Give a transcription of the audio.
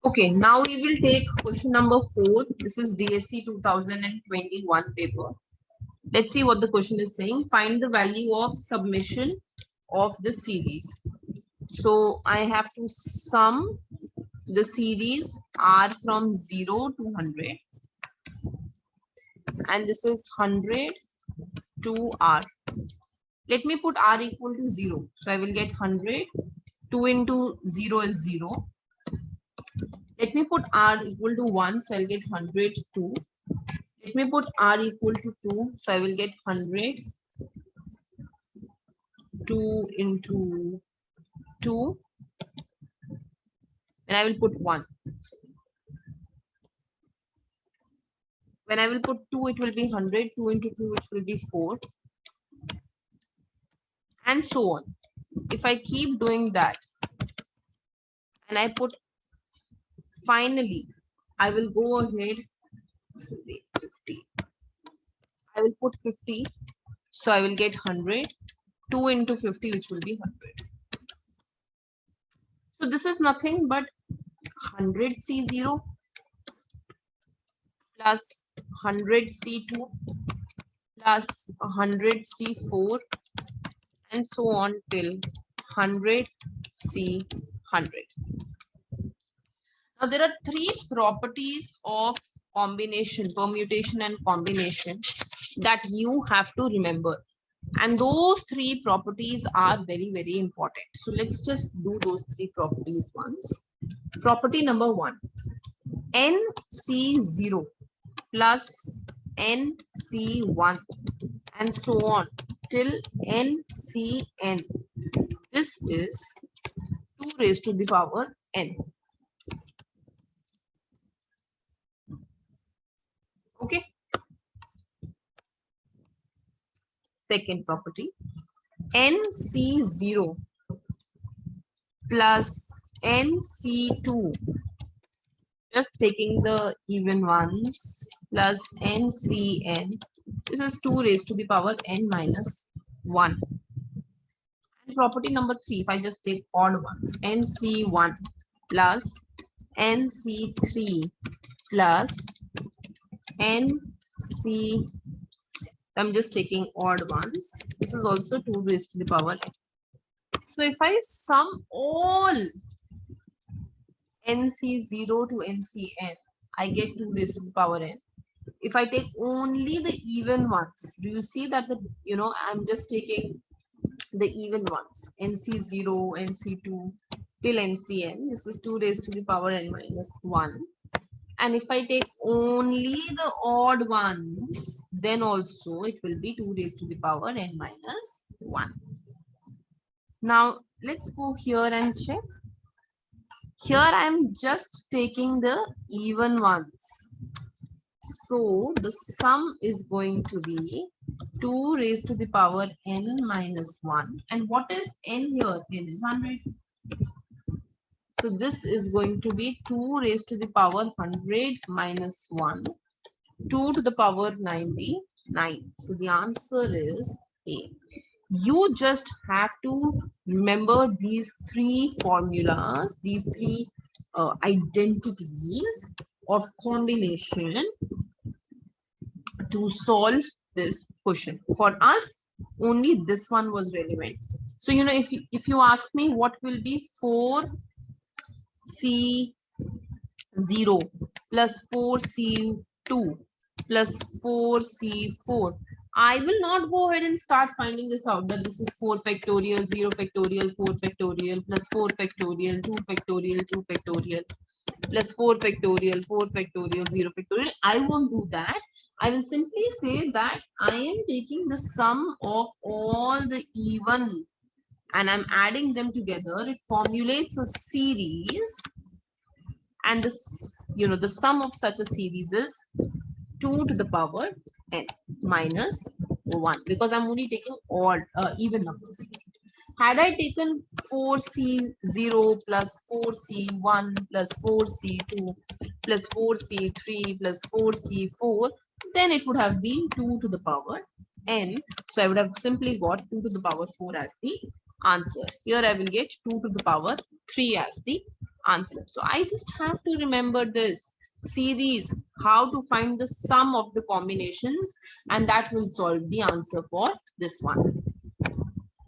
Okay, now we will take question number 4. This is DSE 2021 paper. Let's see what the question is saying. Find the value of submission of the series. So I have to sum the series R from 0 to 100. And this is 100 to R. Let me put R equal to 0. So I will get 100. 2 into 0 is 0. Let me put R equal to 1. So I'll get 102. Let me put R equal to 2. So I will get 100. 2 into 2. And I will put 1. When I will put 2, it will be 100. 2 into 2, it will be 4. And so on. If I keep doing that, and I put, finally, I will go ahead, this will be 50. I will put 50. So I will get 100. 2 into 50, which will be 100. So this is nothing but 100C0 plus 100C2 plus 100C4 and so on till 100C100. Now there are 3 properties of combination, permutation and combination that you have to remember. And those 3 properties are very, very important. So let's just do those 3 properties once. Property number 1, NC0 plus NC1 and so on till NCN. This is 2 raised to the power n. Okay. Second property, NC0 plus NC2, just taking the even ones, plus NCN. This is 2 raised to the power n minus 1. And property number 3, if I just take odd ones, NC1 plus NC3 plus NC, I'm just taking odd ones. This is also 2 raised to the power n. So if I sum all NC0 to NCN, I get 2 raised to the power n. If I take only the even ones, do you see that I'm just taking the even ones, NC0, NC2 till NCN. This is 2 raised to the power n minus 1. And if I take only the odd ones, then also it will be 2 raised to the power n minus 1. Now let's go here and check. Here I am just taking the even ones. So the sum is going to be 2 raised to the power n minus 1. And what is n here? N is 100. So this is going to be 2 raised to the power 100 minus 1, 2 to the power 99. So the answer is A. You just have to remember these 3 formulas, these 3 identities of combination to solve this question. For us, only this one was relevant. So, if you ask me what will be 4C0 plus 4C2 plus 4C4, I will not go ahead and start finding this out, that this is 4 factorial, 0 factorial, 4 factorial, plus 4 factorial, 2 factorial, 2 factorial, plus 4 factorial, 4 factorial, 0 factorial. I won't do that. I will simply say that I am taking the sum of all the even and I'm adding them together. It formulates a series, and this, the sum of such a series is 2 to the power n minus 1, because I'm only taking odd even numbers here. Had I taken 4C0 plus 4C1 plus 4C2 plus 4C3 plus 4C4, then it would have been 2 to the power n. So I would have simply got 2 to the power 4 as the answer. Here I will get 2 to the power 3 as the answer. So I just have to remember this, series, how to find the sum of the combinations, and that will solve the answer for this one.